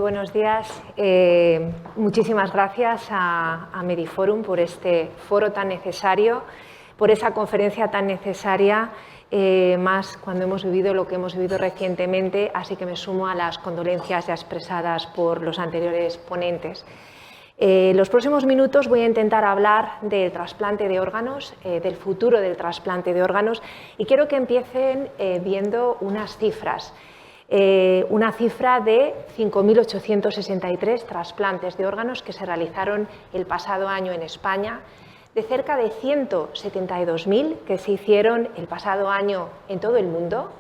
buenos días. Muchísimas gracias a Mediforum por este foro tan necesario, por esa conferencia tan necesaria, más cuando hemos vivido lo que hemos vivido recientemente, así que me sumo a las condolencias ya expresadas por los anteriores ponentes. Los próximos minutos voy a intentar hablar del trasplante de órganos, del futuro del trasplante de órganos, y quiero que empiecen viendo unas cifras. Una cifra de 5.863 trasplantes de órganos que se realizaron el pasado año en España, de cerca de 172.000 que se hicieron el pasado año en todo el mundo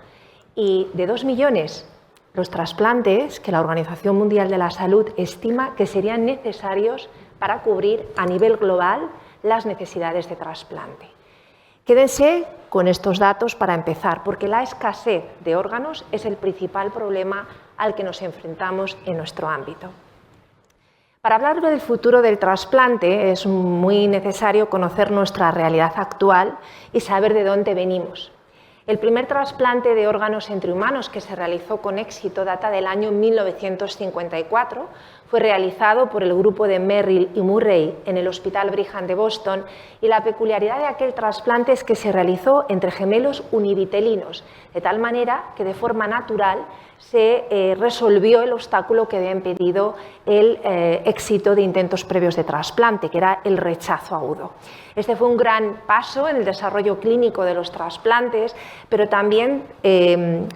y de 2 millones los trasplantes que la Organización Mundial de la Salud estima que serían necesarios para cubrir a nivel global las necesidades de trasplante. Quédense con estos datos para empezar, porque la escasez de órganos es el principal problema al que nos enfrentamos en nuestro ámbito. Para hablar del futuro del trasplante es muy necesario conocer nuestra realidad actual y saber de dónde venimos. El primer trasplante de órganos entre humanos que se realizó con éxito data del año 1954. Fue realizado por el grupo de Merrill y Murray en el Hospital Brigham de Boston y la peculiaridad de aquel trasplante es que se realizó entre gemelos univitelinos, de tal manera que de forma natural se resolvió el obstáculo que había impedido el éxito de intentos previos de trasplante, que era el rechazo agudo. Este fue un gran paso en el desarrollo clínico de los trasplantes, pero también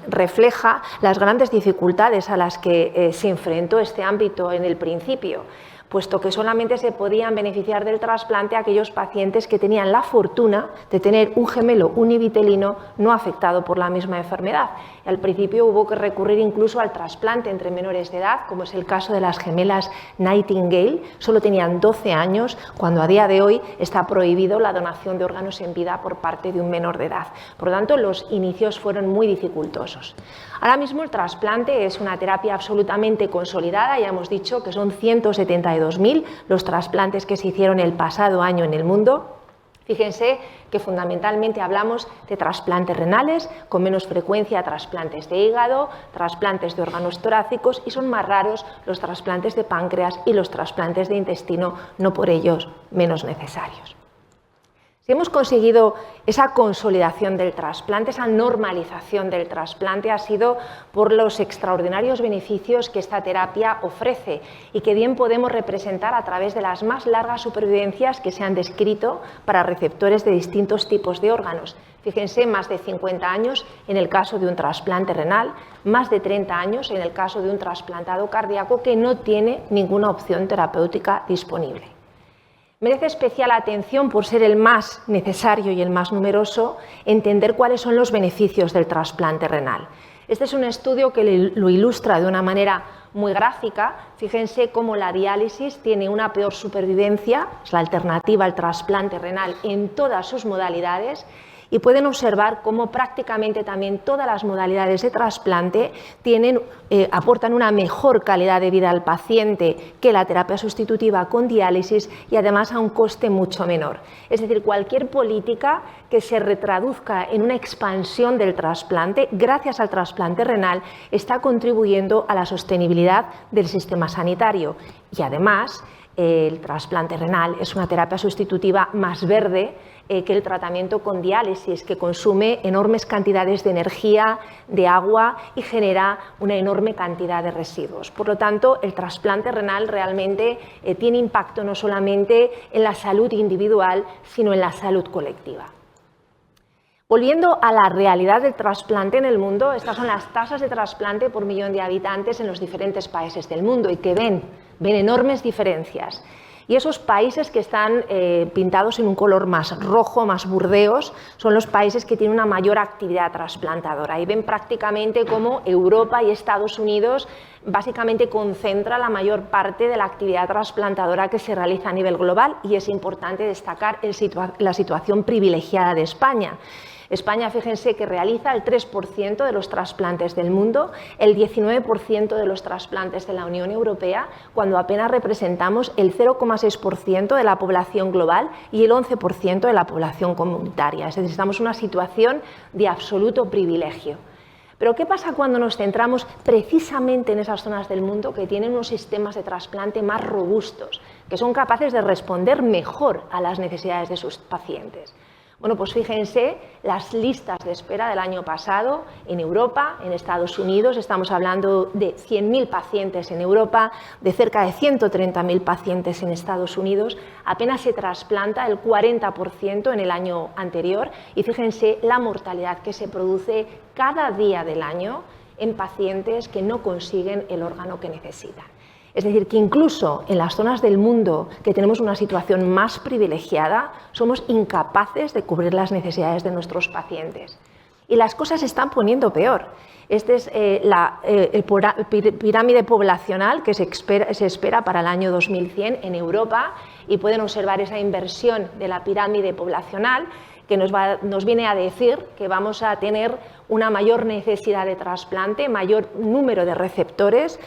refleja las grandes dificultades a las que se enfrentó este ámbito en el principio, puesto que solamente se podían beneficiar del trasplante aquellos pacientes que tenían la fortuna de tener un gemelo univitelino no afectado por la misma enfermedad. Al principio hubo que recurrir incluso al trasplante entre menores de edad, como es el caso de las gemelas Nightingale. Solo tenían 12 años, cuando a día de hoy está prohibido la donación de órganos en vida por parte de un menor de edad. Por lo tanto, los inicios fueron muy dificultosos. Ahora mismo el trasplante es una terapia absolutamente consolidada, ya hemos dicho que son 172.000 los trasplantes que se hicieron el pasado año en el mundo. Fíjense que fundamentalmente hablamos de trasplantes renales, con menos frecuencia trasplantes de hígado, trasplantes de órganos torácicos y son más raros los trasplantes de páncreas y los trasplantes de intestino, no por ellos menos necesarios. Si hemos conseguido esa consolidación del trasplante, esa normalización del trasplante, ha sido por los extraordinarios beneficios que esta terapia ofrece y que bien podemos representar a través de las más largas supervivencias que se han descrito para receptores de distintos tipos de órganos. Fíjense, más de 50 años en el caso de un trasplante renal, más de 30 años en el caso de un trasplantado cardíaco que no tiene ninguna opción terapéutica disponible. Merece especial atención, por ser el más necesario y el más numeroso, entender cuáles son los beneficios del trasplante renal. Este es un estudio que lo ilustra de una manera muy gráfica. Fíjense cómo la diálisis tiene una peor supervivencia, es la alternativa al trasplante renal en todas sus modalidades, y pueden observar cómo prácticamente también todas las modalidades de trasplante aportan una mejor calidad de vida al paciente que la terapia sustitutiva con diálisis y además a un coste mucho menor. Es decir, cualquier política que se retraduzca en una expansión del trasplante, gracias al trasplante renal, está contribuyendo a la sostenibilidad del sistema sanitario y además el trasplante renal es una terapia sustitutiva más verde que el tratamiento con diálisis, que consume enormes cantidades de energía, de agua y genera una enorme cantidad de residuos. Por lo tanto, el trasplante renal realmente tiene impacto no solamente en la salud individual, sino en la salud colectiva. Volviendo a la realidad del trasplante en el mundo, estas son las tasas de trasplante por millón de habitantes en los diferentes países del mundo y que ven enormes diferencias. Y esos países que están pintados en un color más rojo, más burdeos, son los países que tienen una mayor actividad trasplantadora. Y ven prácticamente cómo Europa y Estados Unidos básicamente concentra la mayor parte de la actividad trasplantadora que se realiza a nivel global, y es importante destacar la situación privilegiada de España. España, fíjense que realiza el 3% de los trasplantes del mundo, el 19% de los trasplantes de la Unión Europea, cuando apenas representamos el 0,6% de la población global y el 11% de la población comunitaria. Es decir, estamos en una situación de absoluto privilegio. Pero ¿qué pasa cuando nos centramos precisamente en esas zonas del mundo que tienen unos sistemas de trasplante más robustos, que son capaces de responder mejor a las necesidades de sus pacientes? Bueno, pues fíjense las listas de espera del año pasado en Europa, en Estados Unidos. Estamos hablando de 100.000 pacientes en Europa, de cerca de 130.000 pacientes en Estados Unidos. Apenas se trasplanta el 40% en el año anterior y fíjense la mortalidad que se produce cada día del año en pacientes que no consiguen el órgano que necesitan. Es decir, que incluso en las zonas del mundo que tenemos una situación más privilegiada, somos incapaces de cubrir las necesidades de nuestros pacientes. Y las cosas se están poniendo peor. Esta es la pirámide poblacional que se espera para el año 2100 en Europa, y pueden observar esa inversión de la pirámide poblacional que nos viene a decir que vamos a tener una mayor necesidad de trasplante, mayor número de receptores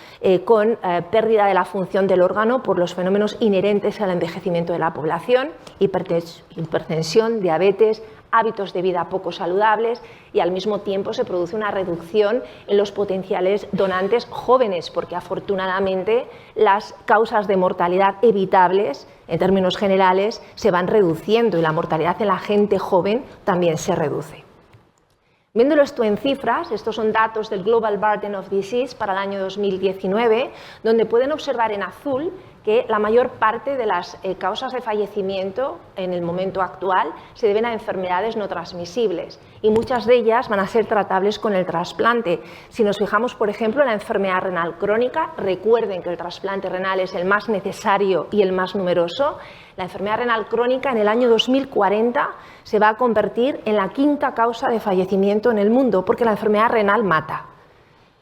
con pérdida de la función del órgano por los fenómenos inherentes al envejecimiento de la población, hipertensión, diabetes, hábitos de vida poco saludables, y al mismo tiempo se produce una reducción en los potenciales donantes jóvenes, porque afortunadamente las causas de mortalidad evitables, en términos generales, se van reduciendo y la mortalidad en la gente joven también se reduce. Viéndolo esto en cifras, estos son datos del Global Burden of Disease para el año 2019, donde pueden observar en azul que la mayor parte de las causas de fallecimiento en el momento actual se deben a enfermedades no transmisibles, y muchas de ellas van a ser tratables con el trasplante. Si nos fijamos, por ejemplo, en la enfermedad renal crónica, recuerden que el trasplante renal es el más necesario y el más numeroso. La enfermedad renal crónica en el año 2040 se va a convertir en la quinta causa de fallecimiento en el mundo, porque la enfermedad renal mata.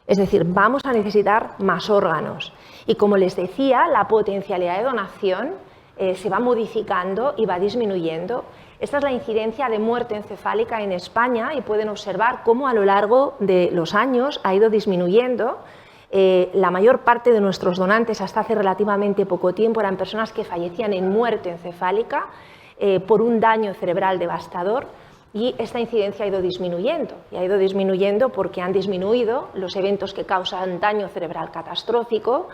Es decir, vamos a necesitar más órganos. Y como les decía, la potencialidad de donación se va modificando y va disminuyendo. Esta es la incidencia de muerte encefálica en España, y pueden observar cómo a lo largo de los años ha ido disminuyendo. La mayor parte de nuestros donantes hasta hace relativamente poco tiempo eran personas que fallecían en muerte encefálica por un daño cerebral devastador. Y esta incidencia ha ido disminuyendo, y ha ido disminuyendo porque han disminuido los eventos que causan daño cerebral catastrófico,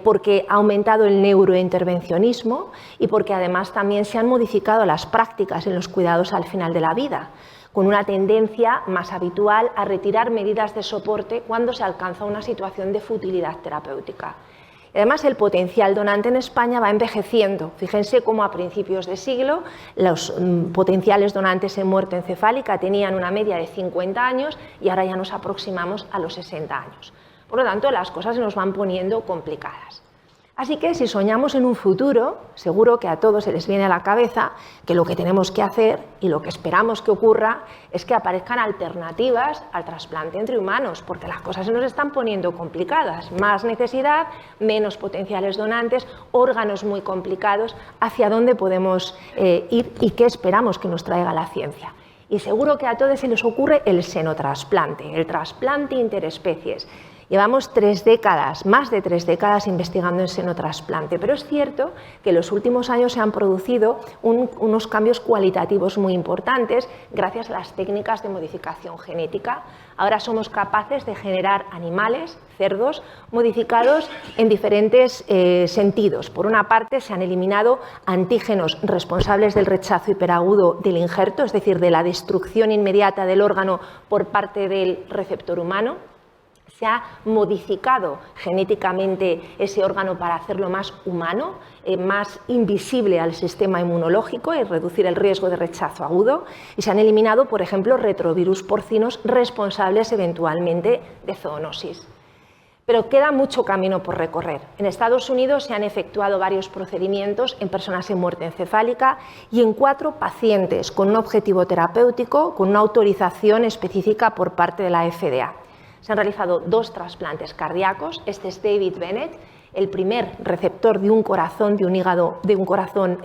porque ha aumentado el neurointervencionismo y porque además también se han modificado las prácticas en los cuidados al final de la vida, con una tendencia más habitual a retirar medidas de soporte cuando se alcanza una situación de futilidad terapéutica. Además, el potencial donante en España va envejeciendo. Fíjense cómo a principios de siglo los potenciales donantes en muerte encefálica tenían una media de 50 años y ahora ya nos aproximamos a los 60 años. Por lo tanto, las cosas se nos van poniendo complicadas. Así que si soñamos en un futuro, seguro que a todos se les viene a la cabeza que lo que tenemos que hacer y lo que esperamos que ocurra es que aparezcan alternativas al trasplante entre humanos, porque las cosas se nos están poniendo complicadas. Más necesidad, menos potenciales donantes, órganos muy complicados. ¿Hacia dónde podemos ir y qué esperamos que nos traiga la ciencia? Y seguro que a todos se les ocurre el xenotrasplante, el trasplante interespecies. Llevamos 3 décadas, más de 3 décadas investigando en xenotrasplante, pero es cierto que en los últimos años se han producido unos cambios cualitativos muy importantes gracias a las técnicas de modificación genética. Ahora somos capaces de generar animales, cerdos, modificados en diferentes sentidos. Por una parte, se han eliminado antígenos responsables del rechazo hiperagudo del injerto, es decir, de la destrucción inmediata del órgano por parte del receptor humano. Se ha modificado genéticamente ese órgano para hacerlo más humano, más invisible al sistema inmunológico y reducir el riesgo de rechazo agudo. Y se han eliminado, por ejemplo, retrovirus porcinos responsables eventualmente de zoonosis. Pero queda mucho camino por recorrer. En Estados Unidos se han efectuado varios procedimientos en personas en muerte encefálica y en 4 pacientes con un objetivo terapéutico, con una autorización específica por parte de la FDA. Se han realizado 2 trasplantes cardíacos. Este es David Bennett, el primer receptor de un corazón, de un hígado, de un corazón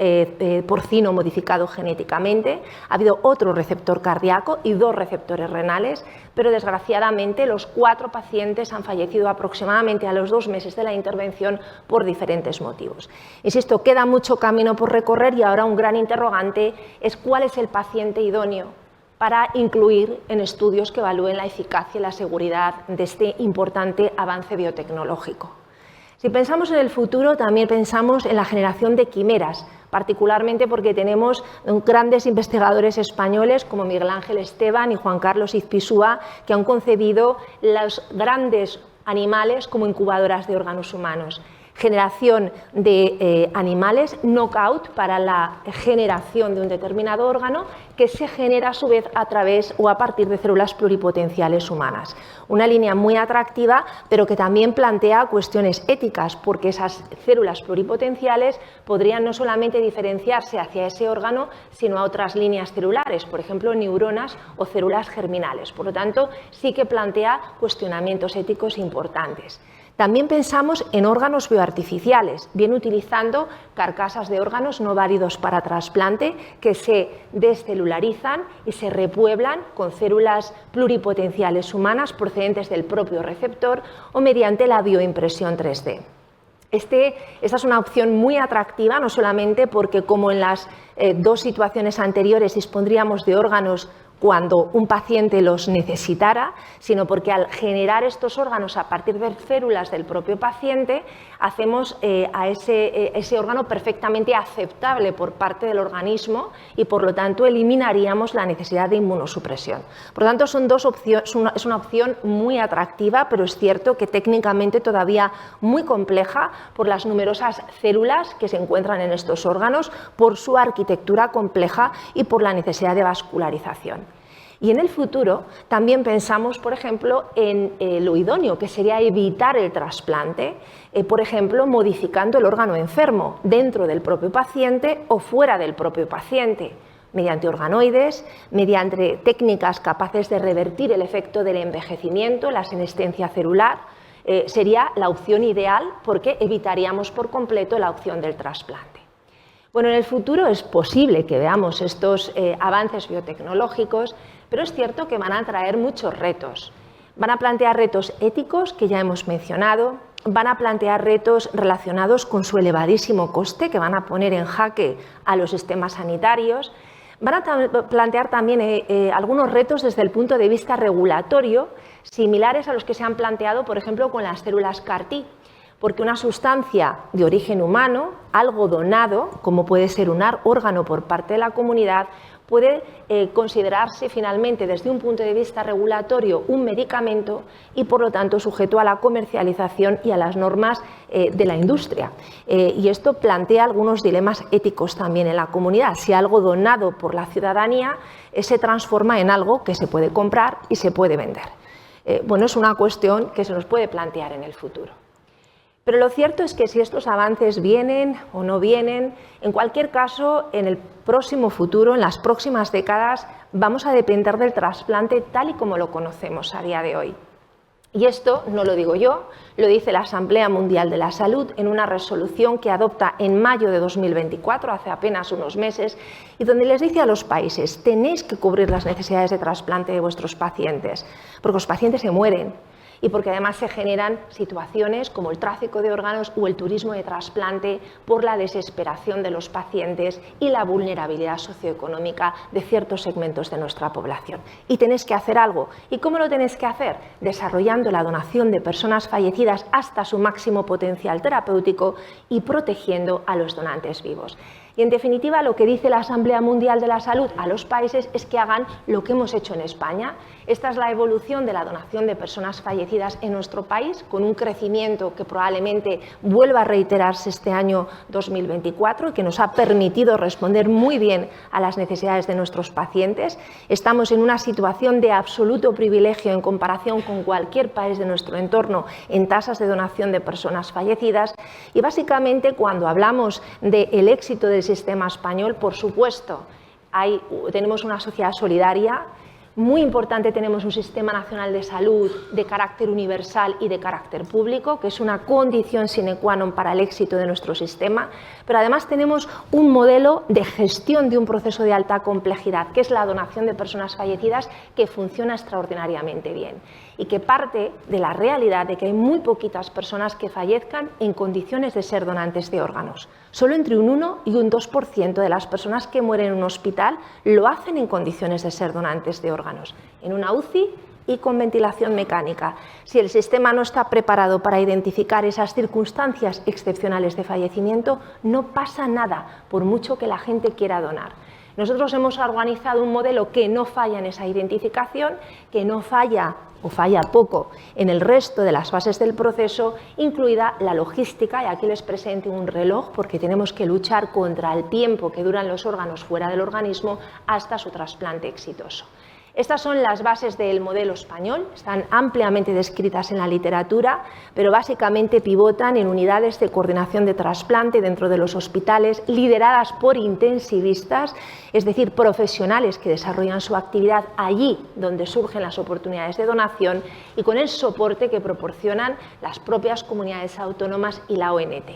porcino modificado genéticamente. Ha habido otro receptor cardíaco y 2 receptores renales, pero desgraciadamente los 4 pacientes han fallecido aproximadamente a los 2 meses de la intervención por diferentes motivos. Insisto, queda mucho camino por recorrer y ahora un gran interrogante es cuál es el paciente idóneo para incluir en estudios que evalúen la eficacia y la seguridad de este importante avance biotecnológico. Si pensamos en el futuro, también pensamos en la generación de quimeras, particularmente porque tenemos grandes investigadores españoles como Miguel Ángel Esteban y Juan Carlos Izpisúa, que han concebido los grandes animales como incubadoras de órganos humanos. Generación de animales, knockout para la generación de un determinado órgano que se genera a su vez a través o a partir de células pluripotenciales humanas. Una línea muy atractiva, pero que también plantea cuestiones éticas, porque esas células pluripotenciales podrían no solamente diferenciarse hacia ese órgano, sino a otras líneas celulares, por ejemplo, neuronas o células germinales. Por lo tanto, sí que plantea cuestionamientos éticos importantes. También pensamos en órganos bioartificiales, bien utilizando carcasas de órganos no válidos para trasplante que se descelularizan y se repueblan con células pluripotenciales humanas procedentes del propio receptor o mediante la bioimpresión 3D. Esta es una opción muy atractiva, no solamente porque, como en las dos situaciones anteriores, dispondríamos de órganos cuando un paciente los necesitara, sino porque al generar estos órganos a partir de células del propio paciente, hacemos a ese órgano perfectamente aceptable por parte del organismo y, por lo tanto, eliminaríamos la necesidad de inmunosupresión. Por lo tanto, es una opción muy atractiva, pero es cierto que técnicamente todavía muy compleja por las numerosas células que se encuentran en estos órganos, por su arquitectura compleja y por la necesidad de vascularización. Y en el futuro también pensamos, por ejemplo, en lo idóneo, que sería evitar el trasplante, por ejemplo, modificando el órgano enfermo dentro del propio paciente o fuera del propio paciente, mediante organoides, mediante técnicas capaces de revertir el efecto del envejecimiento, la senescencia celular. Sería la opción ideal porque evitaríamos por completo la opción del trasplante. Bueno, en el futuro es posible que veamos estos avances biotecnológicos, pero es cierto que van a traer muchos retos. Van a plantear retos éticos, que ya hemos mencionado, van a plantear retos relacionados con su elevadísimo coste, que van a poner en jaque a los sistemas sanitarios. Van a plantear también algunos retos desde el punto de vista regulatorio, similares a los que se han planteado, por ejemplo, con las células CAR-T. Porque una sustancia de origen humano, algo donado, como puede ser un órgano por parte de la comunidad, puede considerarse finalmente desde un punto de vista regulatorio un medicamento y, por lo tanto, sujeto a la comercialización y a las normas de la industria. Y esto plantea algunos dilemas éticos también en la comunidad. Si algo donado por la ciudadanía se transforma en algo que se puede comprar y se puede vender. Bueno, es una cuestión que se nos puede plantear en el futuro. Pero lo cierto es que si estos avances vienen o no vienen, en cualquier caso, en el próximo futuro, en las próximas décadas, vamos a depender del trasplante tal y como lo conocemos a día de hoy. Y esto no lo digo yo, lo dice la Asamblea Mundial de la Salud en una resolución que adopta en mayo de 2024, hace apenas unos meses, y donde les dice a los países: tenéis que cubrir las necesidades de trasplante de vuestros pacientes, porque los pacientes se mueren. Y porque además se generan situaciones como el tráfico de órganos o el turismo de trasplante por la desesperación de los pacientes y la vulnerabilidad socioeconómica de ciertos segmentos de nuestra población. Y tenéis que hacer algo. ¿Y cómo lo tenéis que hacer? Desarrollando la donación de personas fallecidas hasta su máximo potencial terapéutico y protegiendo a los donantes vivos. Y, en definitiva, lo que dice la Asamblea Mundial de la Salud a los países es que hagan lo que hemos hecho en España. Esta es la evolución de la donación de personas fallecidas en nuestro país, con un crecimiento que probablemente vuelva a reiterarse este año 2024 y que nos ha permitido responder muy bien a las necesidades de nuestros pacientes. Estamos en una situación de absoluto privilegio en comparación con cualquier país de nuestro entorno en tasas de donación de personas fallecidas. Y, básicamente, cuando hablamos del éxito del sistema español, por supuesto, tenemos una sociedad solidaria, Muy importante, tenemos un Sistema Nacional de Salud de carácter universal y de carácter público, que es una condición sine qua non para el éxito de nuestro sistema, pero además tenemos un modelo de gestión de un proceso de alta complejidad, que es la donación de personas fallecidas, que funciona extraordinariamente bien y que parte de la realidad de que hay muy poquitas personas que fallezcan en condiciones de ser donantes de órganos. Solo entre un 1 y un 2% de las personas que mueren en un hospital lo hacen en condiciones de ser donantes de órganos, en una UCI y con ventilación mecánica. Si el sistema no está preparado para identificar esas circunstancias excepcionales de fallecimiento, no pasa nada, por mucho que la gente quiera donar. Nosotros hemos organizado un modelo que no falla en esa identificación, que no falla o falla poco en el resto de las fases del proceso, incluida la logística, y aquí les presento un reloj porque tenemos que luchar contra el tiempo que duran los órganos fuera del organismo hasta su trasplante exitoso. Estas son las bases del modelo español, están ampliamente descritas en la literatura, pero básicamente pivotan en unidades de coordinación de trasplante dentro de los hospitales, lideradas por intensivistas, es decir, profesionales que desarrollan su actividad allí donde surgen las oportunidades de donación y con el soporte que proporcionan las propias comunidades autónomas y la ONT.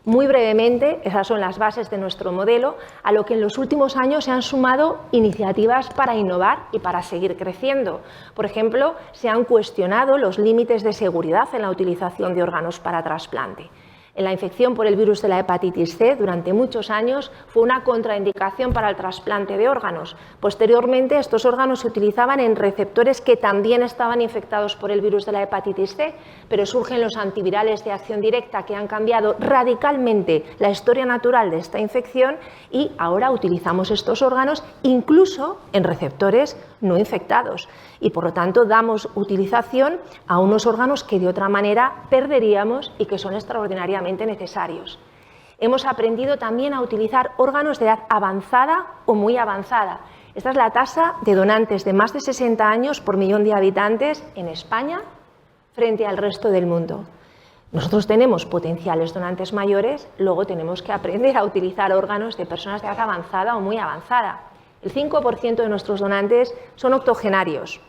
Muy brevemente, esas son las bases de nuestro modelo, a lo que en los últimos años se han sumado iniciativas para innovar y para seguir creciendo. Por ejemplo, se han cuestionado los límites de seguridad en la utilización de órganos para trasplante. En la infección por el virus de la hepatitis C, durante muchos años, fue una contraindicación para el trasplante de órganos. Posteriormente, estos órganos se utilizaban en receptores que también estaban infectados por el virus de la hepatitis C, pero surgen los antivirales de acción directa que han cambiado radicalmente la historia natural de esta infección y ahora utilizamos estos órganos incluso en receptores no infectados y, por lo tanto, damos utilización a unos órganos que de otra manera perderíamos y que son extraordinariamente necesarios. Hemos aprendido también a utilizar órganos de edad avanzada o muy avanzada. Esta es la tasa de donantes de más de 60 años por millón de habitantes en España frente al resto del mundo. Nosotros tenemos potenciales donantes mayores, luego tenemos que aprender a utilizar órganos de personas de edad avanzada o muy avanzada. El 5% de nuestros donantes son octogenarios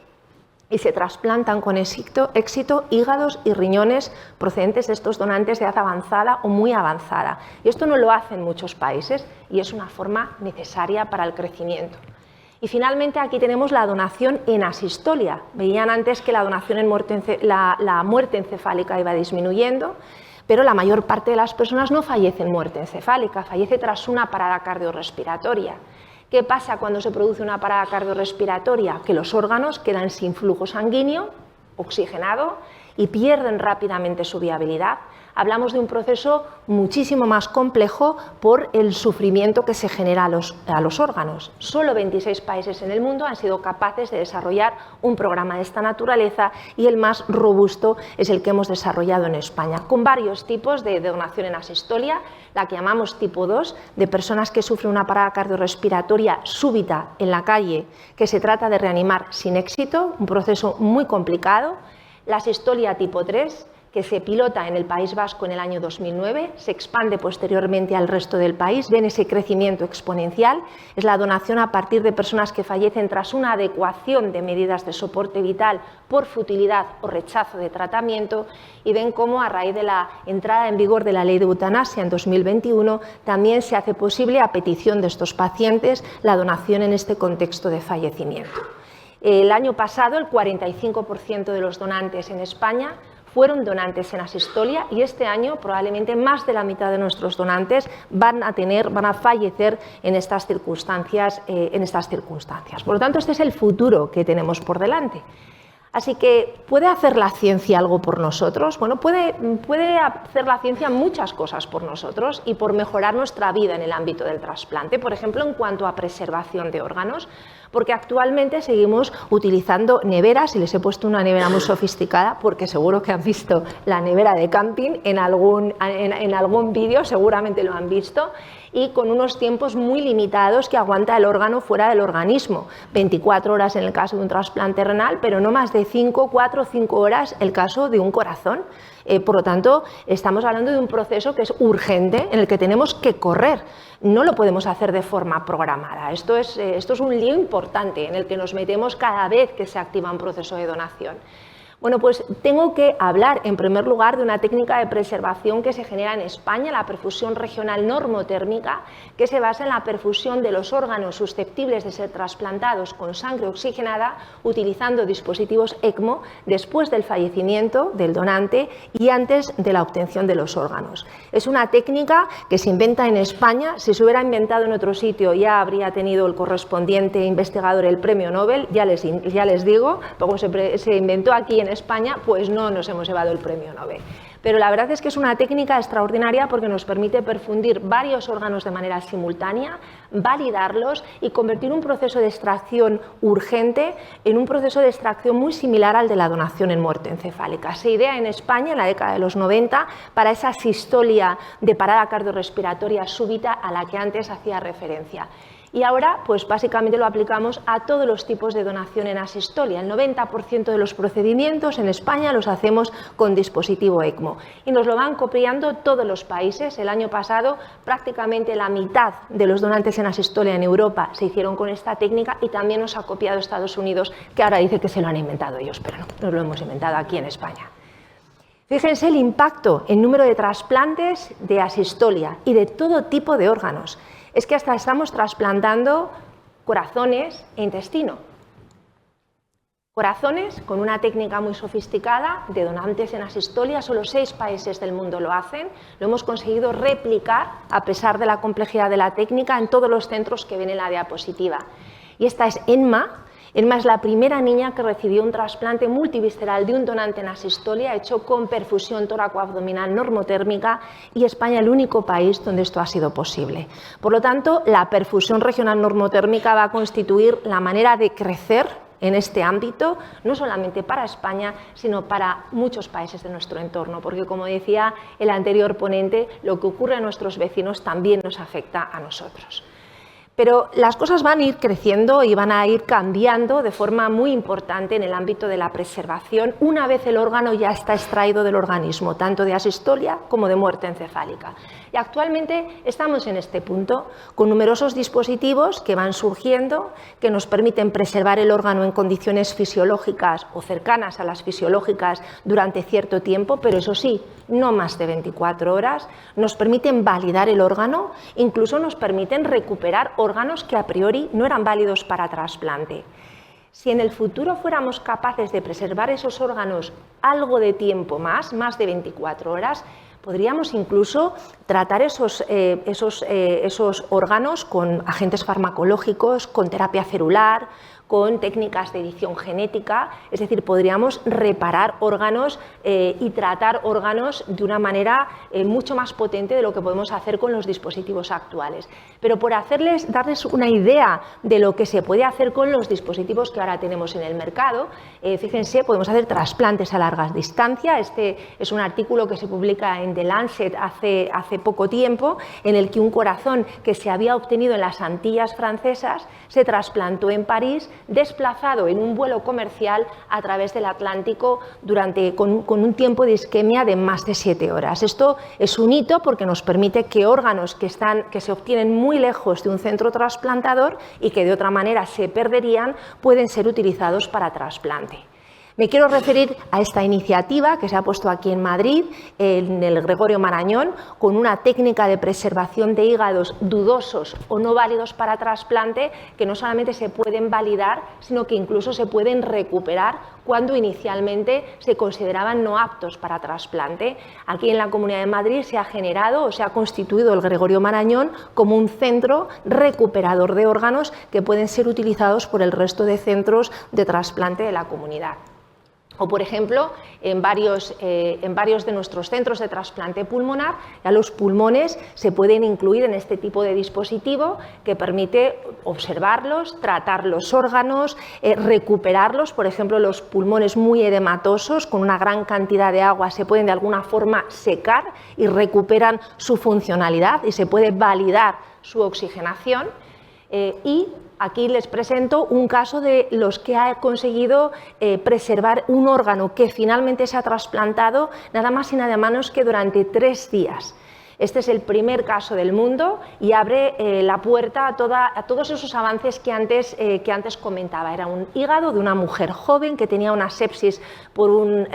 y se trasplantan con éxito hígados y riñones procedentes de estos donantes de edad avanzada o muy avanzada. Y esto no lo hacen muchos países y es una forma necesaria para el crecimiento. Y finalmente aquí tenemos la donación en asistolia. Veían antes que la donación en la muerte encefálica iba disminuyendo, pero la mayor parte de las personas no fallece en muerte encefálica, fallece tras una parada cardiorrespiratoria. ¿Qué pasa cuando se produce una parada cardiorrespiratoria? Que los órganos quedan sin flujo sanguíneo, oxigenado, y pierden rápidamente su viabilidad. Hablamos de un proceso muchísimo más complejo por el sufrimiento que se genera a los órganos. Solo 26 países en el mundo han sido capaces de desarrollar un programa de esta naturaleza y el más robusto es el que hemos desarrollado en España, con varios tipos de donación en asistolia, la que llamamos tipo 2, de personas que sufren una parada cardiorrespiratoria súbita en la calle, que se trata de reanimar sin éxito, un proceso muy complicado. La asistolia tipo 3, que se pilota en el País Vasco en el año 2009, se expande posteriormente al resto del país, ven ese crecimiento exponencial, es la donación a partir de personas que fallecen tras una adecuación de medidas de soporte vital por futilidad o rechazo de tratamiento y ven cómo a raíz de la entrada en vigor de la ley de eutanasia en 2021 también se hace posible a petición de estos pacientes la donación en este contexto de fallecimiento. El año pasado el 45% de los donantes en España fueron donantes en asistolia y este año probablemente más de la mitad de nuestros donantes van a fallecer en estas circunstancias. Por lo tanto, este es el futuro que tenemos por delante. Así que, ¿puede hacer la ciencia algo por nosotros? Bueno, puede hacer la ciencia muchas cosas por nosotros y por mejorar nuestra vida en el ámbito del trasplante, por ejemplo, en cuanto a preservación de órganos, porque actualmente seguimos utilizando neveras, y les he puesto una nevera muy sofisticada porque seguro que han visto la nevera de camping en algún vídeo, seguramente lo han visto, y con unos tiempos muy limitados que aguanta el órgano fuera del organismo. 24 horas en el caso de un trasplante renal, pero no más de 4 o 5 horas el caso de un corazón. Por lo tanto, estamos hablando de un proceso que es urgente, en el que tenemos que correr. No lo podemos hacer de forma programada. Esto es un lío importante en el que nos metemos cada vez que se activa un proceso de donación. Bueno, pues tengo que hablar en primer lugar de una técnica de preservación que se genera en España, la perfusión regional normotérmica, que se basa en la perfusión de los órganos susceptibles de ser trasplantados con sangre oxigenada utilizando dispositivos ECMO después del fallecimiento del donante y antes de la obtención de los órganos. Es una técnica que se inventa en España. Si se hubiera inventado en otro sitio ya habría tenido el correspondiente investigador el premio Nobel, ya les digo, como se inventó aquí en España, pues no nos hemos llevado el premio Nobel. Pero la verdad es que es una técnica extraordinaria porque nos permite perfundir varios órganos de manera simultánea, validarlos y convertir un proceso de extracción urgente en un proceso de extracción muy similar al de la donación en muerte encefálica. Se idea en España en la década de los 90 para esa sistolia de parada cardiorrespiratoria súbita a la que antes hacía referencia. Y ahora, pues básicamente lo aplicamos a todos los tipos de donación en asistolia. El 90% de los procedimientos en España los hacemos con dispositivo ECMO y nos lo van copiando todos los países. El año pasado prácticamente la mitad de los donantes en asistolia en Europa se hicieron con esta técnica y también nos ha copiado Estados Unidos, que ahora dice que se lo han inventado ellos, pero no, nos lo hemos inventado aquí en España. Fíjense el impacto en número de trasplantes de asistolia y de todo tipo de órganos. Es que hasta estamos trasplantando corazones e intestino. Corazones con una técnica muy sofisticada de donantes en asistolia, solo 6 países del mundo lo hacen. Lo hemos conseguido replicar, a pesar de la complejidad de la técnica, en todos los centros que ven en la diapositiva. Y esta es Enma. Enma es la primera niña que recibió un trasplante multivisceral de un donante en asistolia hecho con perfusión tóraco-abdominal normotérmica y España el único país donde esto ha sido posible. Por lo tanto, la perfusión regional normotérmica va a constituir la manera de crecer en este ámbito, no solamente para España, sino para muchos países de nuestro entorno, porque como decía el anterior ponente, lo que ocurre a nuestros vecinos también nos afecta a nosotros. Pero las cosas van a ir creciendo y van a ir cambiando de forma muy importante en el ámbito de la preservación una vez el órgano ya está extraído del organismo, tanto de asistolia como de muerte encefálica. Y actualmente estamos en este punto, con numerosos dispositivos que van surgiendo, que nos permiten preservar el órgano en condiciones fisiológicas o cercanas a las fisiológicas durante cierto tiempo, pero eso sí, no más de 24 horas, nos permiten validar el órgano, incluso nos permiten recuperar órganos que a priori no eran válidos para trasplante. Si en el futuro fuéramos capaces de preservar esos órganos algo de tiempo más de 24 horas, podríamos incluso tratar esos órganos con agentes farmacológicos, con terapia celular, con técnicas de edición genética, es decir, podríamos reparar órganos y tratar órganos de una manera mucho más potente de lo que podemos hacer con los dispositivos actuales. Pero por darles una idea de lo que se puede hacer con los dispositivos que ahora tenemos en el mercado, fíjense, podemos hacer trasplantes a larga distancia. Este es un artículo que se publica en The Lancet hace poco tiempo, en el que un corazón que se había obtenido en las Antillas francesas se trasplantó en París, desplazado en un vuelo comercial a través del Atlántico con un tiempo de isquemia de más de 7 horas. Esto es un hito porque nos permite que órganos que se obtienen muy lejos de un centro trasplantador y que de otra manera se perderían, pueden ser utilizados para trasplante. Me quiero referir a esta iniciativa que se ha puesto aquí en Madrid, en el Gregorio Marañón, con una técnica de preservación de hígados dudosos o no válidos para trasplante, que no solamente se pueden validar, sino que incluso se pueden recuperar cuando inicialmente se consideraban no aptos para trasplante. Aquí en la Comunidad de Madrid se ha generado o se ha constituido el Gregorio Marañón como un centro recuperador de órganos que pueden ser utilizados por el resto de centros de trasplante de la comunidad. O, por ejemplo, en varios de nuestros centros de trasplante pulmonar, ya los pulmones se pueden incluir en este tipo de dispositivo que permite observarlos, tratar los órganos, recuperarlos. Por ejemplo, los pulmones muy edematosos, con una gran cantidad de agua, se pueden de alguna forma secar y recuperan su funcionalidad y se puede validar su oxigenación. Y aquí les presento un caso de los que ha conseguido preservar un órgano que finalmente se ha trasplantado nada más y nada menos que durante 3 días. Este es el primer caso del mundo y abre la puerta a todos esos avances que antes comentaba. Era un hígado de una mujer joven que tenía una sepsis por un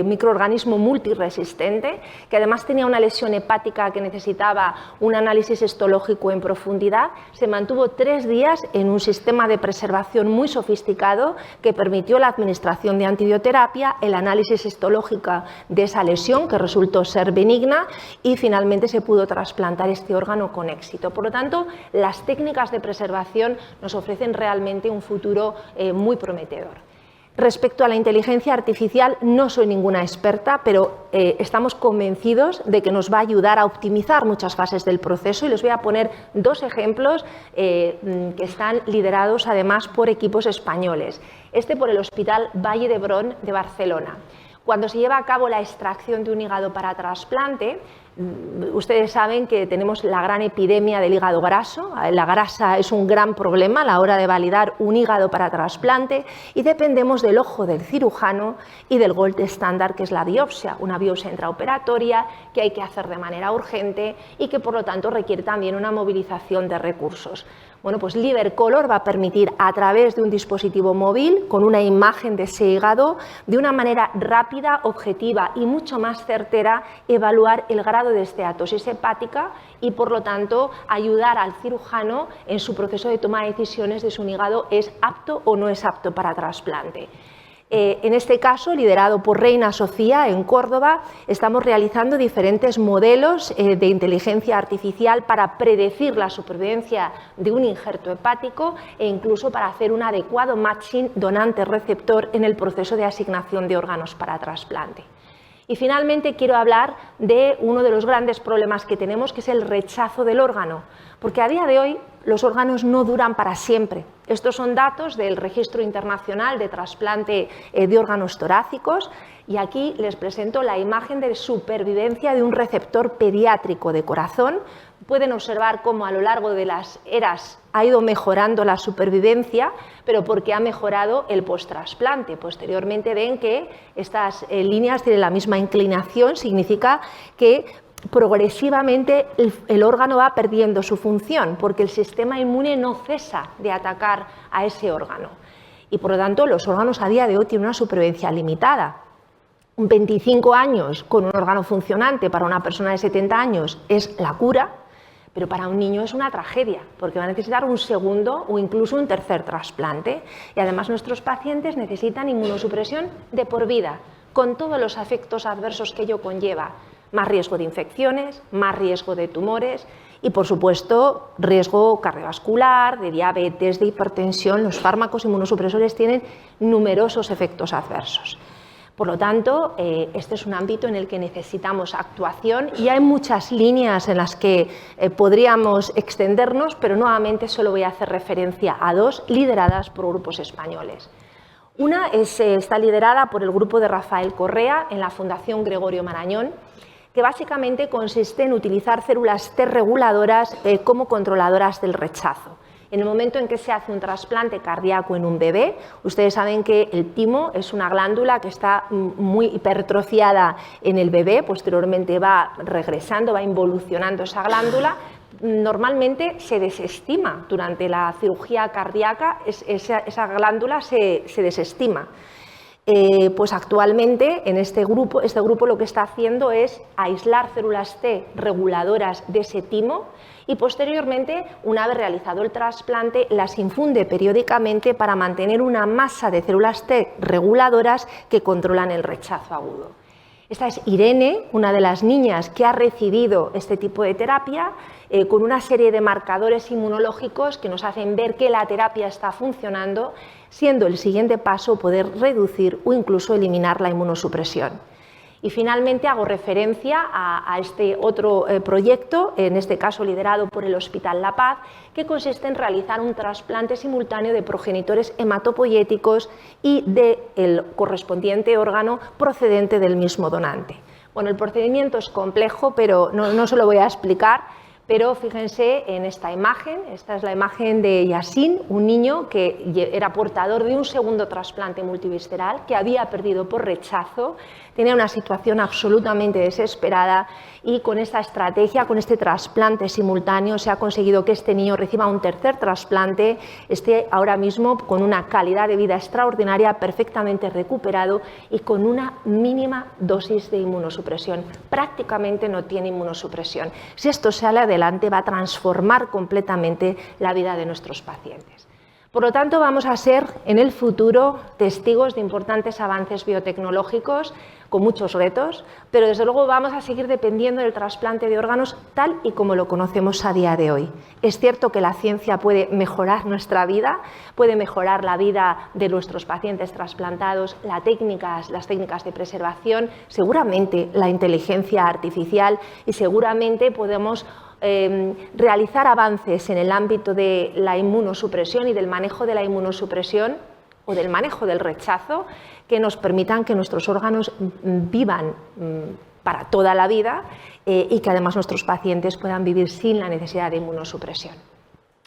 microorganismo multiresistente, que además tenía una lesión hepática que necesitaba un análisis histológico en profundidad. Se mantuvo 3 días en un sistema de preservación muy sofisticado que permitió la administración de antibioterapia, el análisis histológico de esa lesión que resultó ser benigna y finalmente se pudo trasplantar este órgano con éxito. Por lo tanto, las técnicas de preservación nos ofrecen realmente un futuro muy prometedor. Respecto a la inteligencia artificial, no soy ninguna experta, pero estamos convencidos de que nos va a ayudar a optimizar muchas fases del proceso y les voy a poner 2 ejemplos que están liderados además por equipos españoles. Este por el Hospital Vall d'Hebron de Barcelona. Cuando se lleva a cabo la extracción de un hígado para trasplante, ustedes saben que tenemos la gran epidemia del hígado graso. La grasa es un gran problema a la hora de validar un hígado para trasplante y dependemos del ojo del cirujano y del gold estándar, que es la biopsia, una biopsia intraoperatoria que hay que hacer de manera urgente y que por lo tanto requiere también una movilización de recursos. Bueno, pues LiverColor va a permitir, a través de un dispositivo móvil, con una imagen de ese hígado, de una manera rápida, objetiva y mucho más certera, evaluar el grado de esteatosis hepática y, por lo tanto, ayudar al cirujano en su proceso de toma de decisiones de si un hígado es apto o no es apto para trasplante. En este caso, liderado por Reina Sofía en Córdoba, estamos realizando diferentes modelos de inteligencia artificial para predecir la supervivencia de un injerto hepático e incluso para hacer un adecuado matching donante-receptor en el proceso de asignación de órganos para trasplante. Y finalmente quiero hablar de uno de los grandes problemas que tenemos, que es el rechazo del órgano, porque a día de hoy los órganos no duran para siempre. Estos son datos del Registro Internacional de Trasplante de Órganos Torácicos y aquí les presento la imagen de supervivencia de un receptor pediátrico de corazón. Pueden observar cómo a lo largo de las eras ha ido mejorando la supervivencia, pero porque ha mejorado el post-trasplante. Posteriormente ven que estas líneas tienen la misma inclinación, significa que progresivamente el órgano va perdiendo su función porque el sistema inmune no cesa de atacar a ese órgano y por lo tanto los órganos a día de hoy tienen una supervivencia limitada. 25 años con un órgano funcionante para una persona de 70 años es la cura, pero para un niño es una tragedia porque va a necesitar un segundo o incluso un tercer trasplante y además nuestros pacientes necesitan inmunosupresión de por vida con todos los efectos adversos que ello conlleva. Más riesgo de infecciones, más riesgo de tumores y, por supuesto, riesgo cardiovascular, de diabetes, de hipertensión. Los fármacos inmunosupresores tienen numerosos efectos adversos. Por lo tanto, este es un ámbito en el que necesitamos actuación y hay muchas líneas en las que podríamos extendernos, pero nuevamente solo voy a hacer referencia a 2 lideradas por grupos españoles. Una está liderada por el grupo de Rafael Correa en la Fundación Gregorio Marañón, que básicamente consiste en utilizar células T reguladoras como controladoras del rechazo. En el momento en que se hace un trasplante cardíaco en un bebé, ustedes saben que el timo es una glándula que está muy hipertrofiada en el bebé, posteriormente va regresando, va involucionando esa glándula. Normalmente se desestima durante la cirugía cardíaca, esa glándula se desestima. Pues actualmente en este grupo lo que está haciendo es aislar células T reguladoras de ese timo y posteriormente, una vez realizado el trasplante, las infunde periódicamente para mantener una masa de células T reguladoras que controlan el rechazo agudo. Esta es Irene, una de las niñas que ha recibido este tipo de terapia, con una serie de marcadores inmunológicos que nos hacen ver que la terapia está funcionando. siendo el siguiente paso poder reducir o incluso eliminar la inmunosupresión. Y finalmente hago referencia a este otro proyecto, en este caso liderado por el Hospital La Paz, que consiste en realizar un trasplante simultáneo de progenitores hematopoyéticos y del correspondiente órgano procedente del mismo donante. Bueno, el procedimiento es complejo, pero no se lo voy a explicar. Pero fíjense en esta imagen, esta es la imagen de Yasin, un niño que era portador de un segundo trasplante multivisceral, que había perdido por rechazo, tenía una situación absolutamente desesperada y con esta estrategia, con este trasplante simultáneo, se ha conseguido que este niño reciba un tercer trasplante, esté ahora mismo con una calidad de vida extraordinaria, perfectamente recuperado y con una mínima dosis de inmunosupresión. Prácticamente no tiene inmunosupresión. Si esto sale adelante, va a transformar completamente la vida de nuestros pacientes. Por lo tanto, vamos a ser en el futuro testigos de importantes avances biotecnológicos con muchos retos, pero desde luego vamos a seguir dependiendo del trasplante de órganos tal y como lo conocemos a día de hoy. Es cierto que la ciencia puede mejorar nuestra vida, puede mejorar la vida de nuestros pacientes trasplantados, las técnicas de preservación, seguramente la inteligencia artificial y seguramente podemos realizar avances en el ámbito de la inmunosupresión y del manejo de la inmunosupresión o del manejo del rechazo que nos permitan que nuestros órganos vivan para toda la vida y que además nuestros pacientes puedan vivir sin la necesidad de inmunosupresión.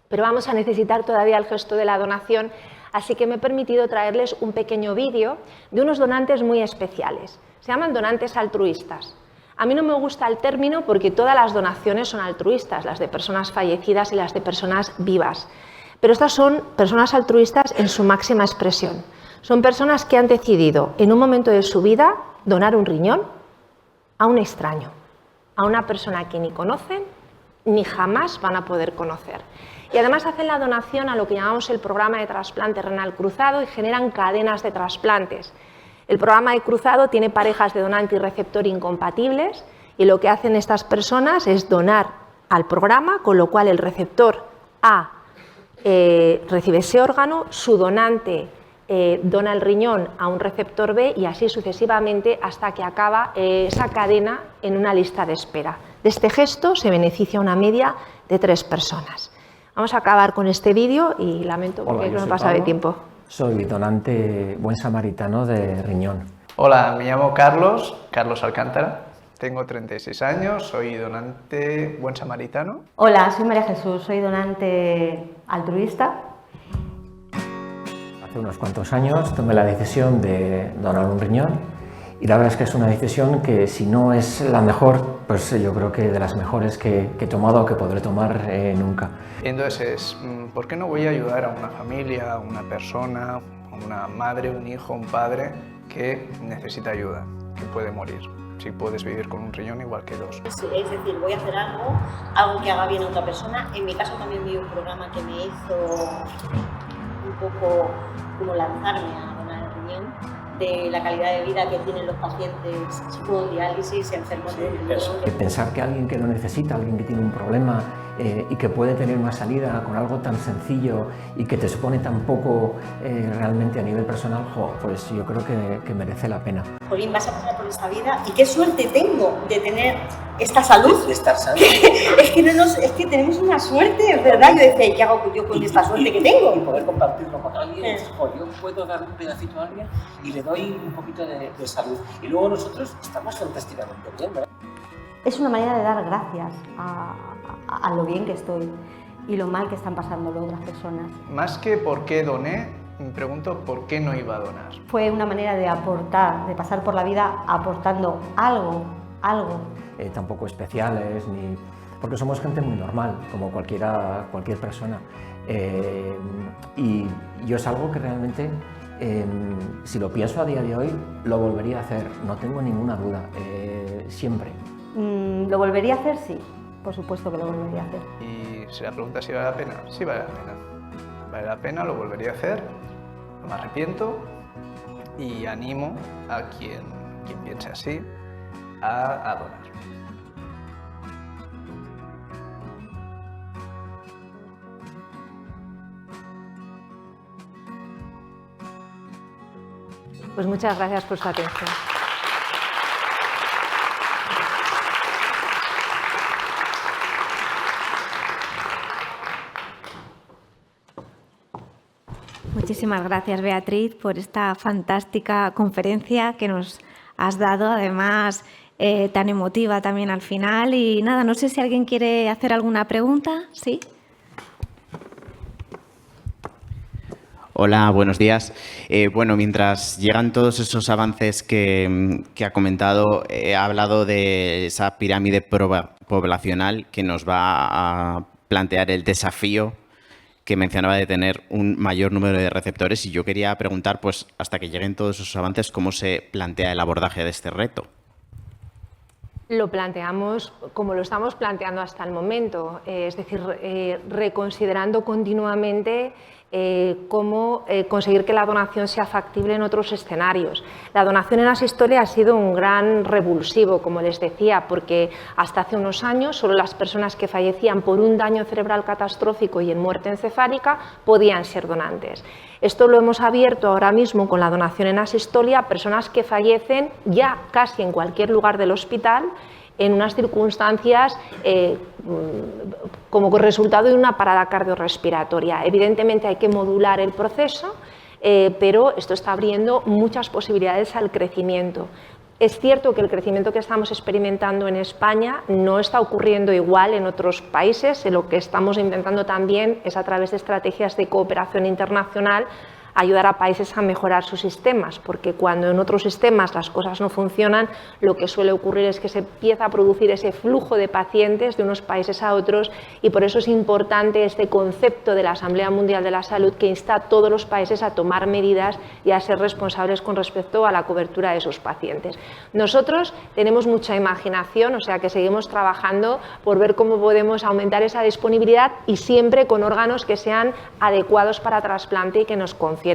Pero vamos a necesitar todavía el gesto de la donación, así que me he permitido traerles un pequeño vídeo de unos donantes muy especiales. Se llaman donantes altruistas. A mí no me gusta el término porque todas las donaciones son altruistas, las de personas fallecidas y las de personas vivas. Pero estas son personas altruistas en su máxima expresión. Son personas que han decidido en un momento de su vida donar un riñón a un extraño, a una persona que ni conocen ni jamás van a poder conocer. Y además hacen la donación a lo que llamamos el programa de trasplante renal cruzado y generan cadenas de trasplantes. El programa de cruzado tiene parejas de donante y receptor incompatibles y lo que hacen estas personas es donar al programa, con lo cual el receptor A recibe ese órgano, su donante dona el riñón a un receptor B y así sucesivamente hasta que acaba esa cadena en una lista de espera. De este gesto se beneficia una media de 3 personas. Vamos a acabar con este vídeo y lamento porque no me he pasado de tiempo. Soy donante buen samaritano de riñón. Hola, me llamo Carlos Alcántara, tengo 36 años, soy donante buen samaritano. Hola, soy María Jesús, soy donante altruista. Hace unos cuantos años tomé la decisión de donar un riñón y la verdad es que es una decisión que si no es la mejor, pues yo creo que de las mejores que he tomado o que podré tomar nunca. Entonces, ¿por qué no voy a ayudar a una familia, a una persona, a una madre, un hijo, un padre que necesita ayuda, que puede morir? Si puedes vivir con un riñón igual que 2. Es decir, voy a hacer algo que haga bien a otra persona. En mi caso también vi un programa que me hizo un poco como lanzarme a donar el riñón, de la calidad de vida que tienen los pacientes con diálisis, enfermos de riñón. Pensar que alguien que lo necesita, alguien que tiene un problema y que puede tener una salida con algo tan sencillo y que te supone tan poco realmente a nivel personal, pues yo creo que merece la pena. Jolín, vas a pasar por esta vida y qué suerte tengo de tener esta salud. De estar sano. es que tenemos una suerte, ¿verdad? Yo decía, ¿qué hago yo con esta suerte que tengo? Y poder compartirlo con alguien. Yo puedo dar un pedacito a alguien y le doy un poquito de salud. Y luego nosotros estamos fantásticamente bien, ¿verdad? Es una manera de dar gracias a lo bien que estoy y lo mal que están pasando las otras personas. Más que por qué doné, me pregunto por qué no iba a donar. Fue una manera de aportar, de pasar por la vida aportando algo. Tampoco especiales, porque somos gente muy normal, como cualquier persona. Y yo es algo que realmente, si lo pienso a día de hoy, lo volvería a hacer, no tengo ninguna duda, siempre. ¿Lo volvería a hacer? Sí, por supuesto que lo volvería a hacer. Y si la pregunta es si vale la pena, sí vale la pena. Vale la pena, lo volvería a hacer, no me arrepiento y animo a quien piense así a donar. Pues muchas gracias por su atención. Muchísimas gracias, Beatriz, por esta fantástica conferencia que nos has dado, además tan emotiva también al final. Y nada, no sé si alguien quiere hacer alguna pregunta. ¿Sí? Hola, buenos días. Bueno, mientras llegan todos esos avances que ha comentado, he hablado de esa pirámide poblacional que nos va a plantear el desafío que mencionaba de tener un mayor número de receptores, y yo quería preguntar, pues, hasta que lleguen todos esos avances, ¿cómo se plantea el abordaje de este reto? Lo planteamos como lo estamos planteando hasta el momento, es decir, reconsiderando continuamente cómo conseguir que la donación sea factible en otros escenarios. La donación en asistolia ha sido un gran revulsivo, como les decía, porque hasta hace unos años solo las personas que fallecían por un daño cerebral catastrófico y en muerte encefálica podían ser donantes. Esto lo hemos abierto ahora mismo con la donación en asistolia a personas que fallecen ya casi en cualquier lugar del hospital en unas circunstancias como resultado de una parada cardiorrespiratoria. Evidentemente hay que modular el proceso, pero esto está abriendo muchas posibilidades al crecimiento. Es cierto que el crecimiento que estamos experimentando en España no está ocurriendo igual en otros países. Lo que estamos intentando también es, a través de estrategias de cooperación internacional, ayudar a países a mejorar sus sistemas, porque cuando en otros sistemas las cosas no funcionan, lo que suele ocurrir es que se empieza a producir ese flujo de pacientes de unos países a otros, y por eso es importante este concepto de la Asamblea Mundial de la Salud, que insta a todos los países a tomar medidas y a ser responsables con respecto a la cobertura de sus pacientes. Nosotros tenemos mucha imaginación, o sea que seguimos trabajando por ver cómo podemos aumentar esa disponibilidad, y siempre con órganos que sean adecuados para trasplante y que nos confieran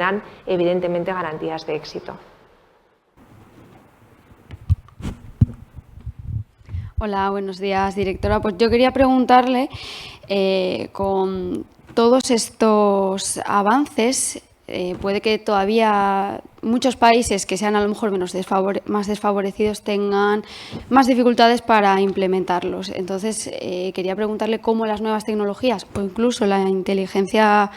evidentemente garantías de éxito. Hola, buenos días, directora. Pues yo quería preguntarle, con todos estos avances, puede que todavía muchos países que sean a lo mejor más desfavorecidos tengan más dificultades para implementarlos. Entonces, quería preguntarle cómo las nuevas tecnologías o incluso la inteligencia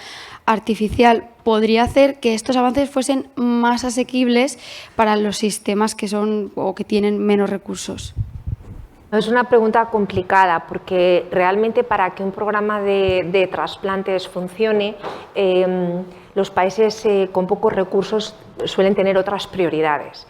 artificial podría hacer que estos avances fuesen más asequibles para los sistemas que son o que tienen menos recursos. Es una pregunta complicada, porque realmente para que un programa de trasplantes funcione, los países con pocos recursos suelen tener otras prioridades.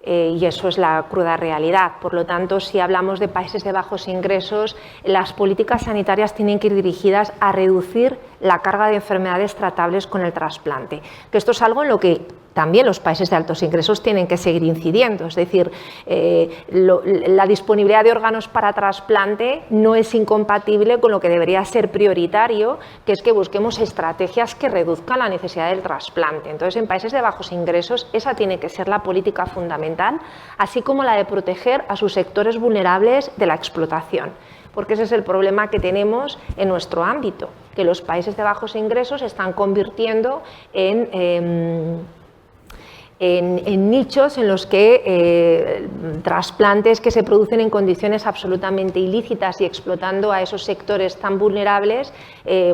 Y eso es la cruda realidad. Por lo tanto, si hablamos de países de bajos ingresos, las políticas sanitarias tienen que ir dirigidas a reducir la carga de enfermedades tratables con el trasplante. Que esto es algo en lo que también los países de altos ingresos tienen que seguir incidiendo. Es decir, la disponibilidad de órganos para trasplante no es incompatible con lo que debería ser prioritario, que es que busquemos estrategias que reduzcan la necesidad del trasplante. Entonces, en países de bajos ingresos, esa tiene que ser la política fundamental, así como la de proteger a sus sectores vulnerables de la explotación. Porque ese es el problema que tenemos en nuestro ámbito, que los países de bajos ingresos están convirtiendo en nichos en los que trasplantes que se producen en condiciones absolutamente ilícitas y explotando a esos sectores tan vulnerables,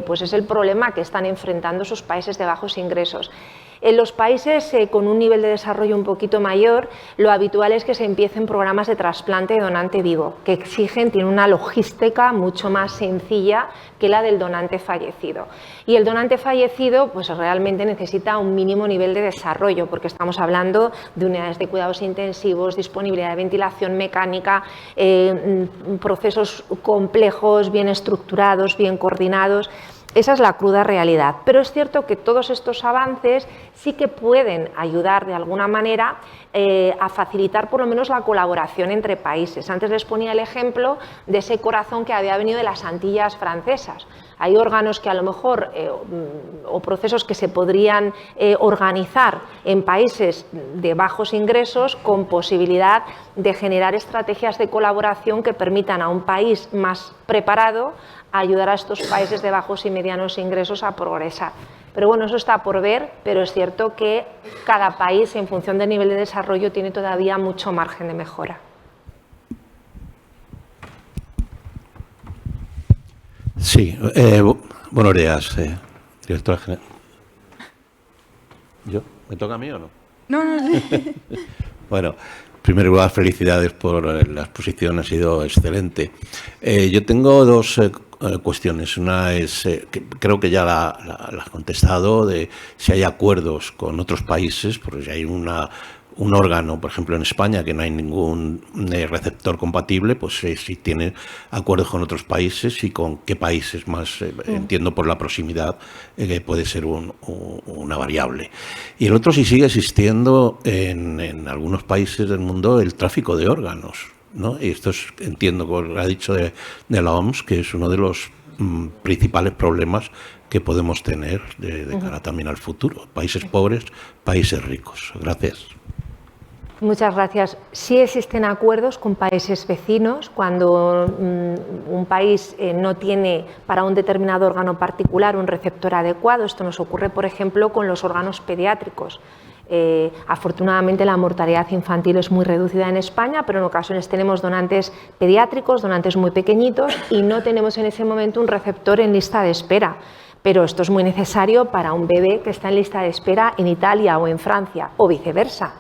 pues es el problema que están enfrentando esos países de bajos ingresos. En los países con un nivel de desarrollo un poquito mayor, lo habitual es que se empiecen programas de trasplante de donante vivo, que tienen una logística mucho más sencilla que la del donante fallecido. Y el donante fallecido pues realmente necesita un mínimo nivel de desarrollo, porque estamos hablando de unidades de cuidados intensivos, disponibilidad de ventilación mecánica, procesos complejos, bien estructurados, bien coordinados. Esa es la cruda realidad, pero es cierto que todos estos avances sí que pueden ayudar de alguna manera a facilitar por lo menos la colaboración entre países. Antes les ponía el ejemplo de ese corazón que había venido de las Antillas francesas. Hay órganos que a lo mejor, o procesos que se podrían organizar en países de bajos ingresos con posibilidad de generar estrategias de colaboración que permitan a un país más preparado ayudar a estos países de bajos y medianos ingresos a progresar. Pero bueno, eso está por ver, pero es cierto que cada país, en función del nivel de desarrollo, tiene todavía mucho margen de mejora. Sí, buenos días, directora general. ¿Yo? ¿Me toca a mí o no? No. Bueno, en primer lugar, felicidades por la exposición, ha sido excelente. Yo tengo dos cuestiones. Una es, que creo que ya la has contestado, de si hay acuerdos con otros países, porque si hay un órgano, por ejemplo en España, que no hay ningún receptor compatible, pues si tiene acuerdos con otros países y con qué países más, entiendo por la proximidad, puede ser una variable. Y el otro, si sigue existiendo en algunos países del mundo el tráfico de órganos, ¿no? Y esto es, entiendo, como lo ha dicho de la OMS, que es uno de los principales problemas que podemos tener de cara también al futuro. Países pobres, países ricos. Gracias. Muchas gracias. Sí existen acuerdos con países vecinos cuando un país no tiene para un determinado órgano particular un receptor adecuado. Esto nos ocurre, por ejemplo, con los órganos pediátricos. Afortunadamente la mortalidad infantil es muy reducida en España, pero en ocasiones tenemos donantes pediátricos, donantes muy pequeñitos, y no tenemos en ese momento un receptor en lista de espera. Pero esto es muy necesario para un bebé que está en lista de espera en Italia o en Francia, o viceversa.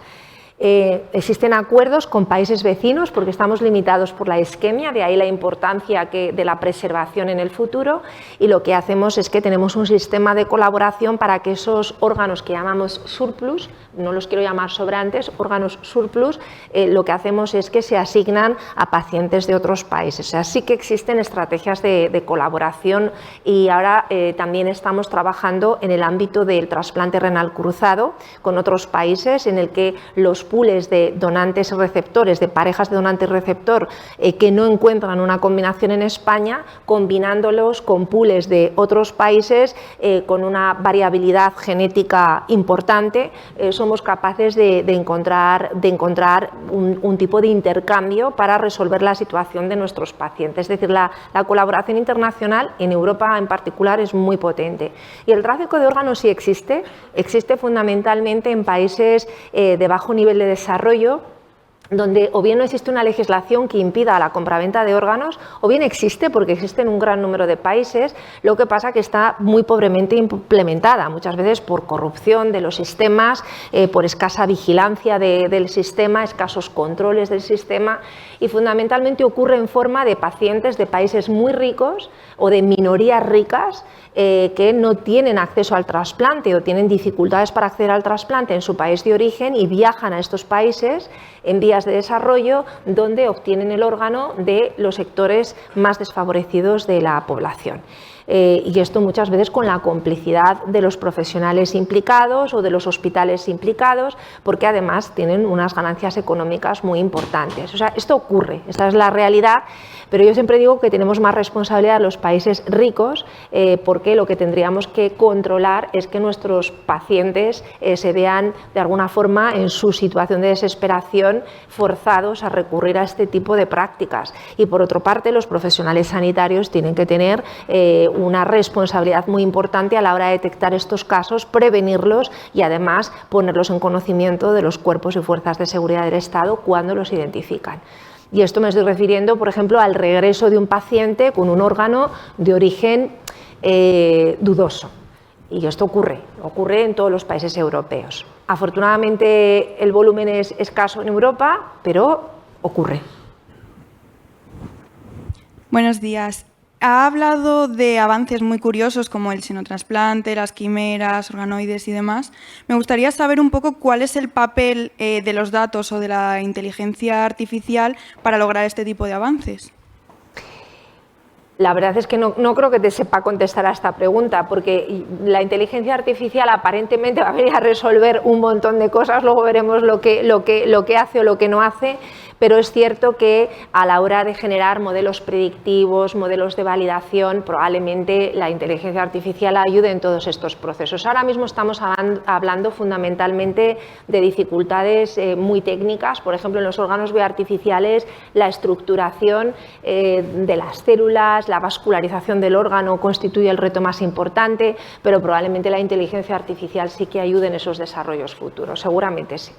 Existen acuerdos con países vecinos porque estamos limitados por la isquemia, de ahí la importancia de la preservación en el futuro, y lo que hacemos es que tenemos un sistema de colaboración para que esos órganos que llamamos surplus, no los quiero llamar sobrantes, órganos surplus, lo que hacemos es que se asignan a pacientes de otros países. O sea, sí que existen estrategias de colaboración, y ahora también estamos trabajando en el ámbito del trasplante renal cruzado con otros países, en el que los pools de donantes receptores, de parejas de donantes receptor que no encuentran una combinación en España, combinándolos con pools de otros países con una variabilidad genética importante, somos capaces de encontrar un tipo de intercambio para resolver la situación de nuestros pacientes. Es decir, la colaboración internacional en Europa en particular es muy potente. Y el tráfico de órganos sí existe fundamentalmente en países de bajo nivel de desarrollo, donde o bien no existe una legislación que impida la compraventa de órganos, o bien existe porque existe en un gran número de países, lo que pasa que está muy pobremente implementada, muchas veces por corrupción de los sistemas, por escasa vigilancia del sistema, escasos controles del sistema, y fundamentalmente ocurre en forma de pacientes de países muy ricos o de minorías ricas que no tienen acceso al trasplante o tienen dificultades para acceder al trasplante en su país de origen y viajan a estos países en vías de desarrollo, donde obtienen el órgano de los sectores más desfavorecidos de la población. Y esto muchas veces con la complicidad de los profesionales implicados o de los hospitales implicados, porque además tienen unas ganancias económicas muy importantes. O sea, esto ocurre, esta es la realidad, pero yo siempre digo que tenemos más responsabilidad los países ricos, porque lo que tendríamos que controlar es que nuestros pacientes se vean de alguna forma en su situación de desesperación forzados a recurrir a este tipo de prácticas. Y por otra parte, los profesionales sanitarios tienen que tener una responsabilidad muy importante a la hora de detectar estos casos, prevenirlos y además ponerlos en conocimiento de los cuerpos y fuerzas de seguridad del Estado cuando los identifican. Y esto me estoy refiriendo, por ejemplo, al regreso de un paciente con un órgano de origen dudoso. Y esto ocurre en todos los países europeos. Afortunadamente el volumen es escaso en Europa, pero ocurre. Buenos días. Ha hablado de avances muy curiosos como el xenotrasplante, las quimeras, organoides y demás. Me gustaría saber un poco cuál es el papel de los datos o de la inteligencia artificial para lograr este tipo de avances. La verdad es que no creo que te sepa contestar a esta pregunta, porque la inteligencia artificial aparentemente va a venir a resolver un montón de cosas, luego veremos lo que hace o lo que no hace, pero es cierto que a la hora de generar modelos predictivos, modelos de validación, probablemente la inteligencia artificial ayude en todos estos procesos. Ahora mismo estamos hablando fundamentalmente de dificultades muy técnicas, por ejemplo, en los órganos bioartificiales, la estructuración de las células, días, la vascularización del órgano constituye el reto más importante, pero probablemente la inteligencia artificial sí que ayude en esos desarrollos futuros, seguramente sí.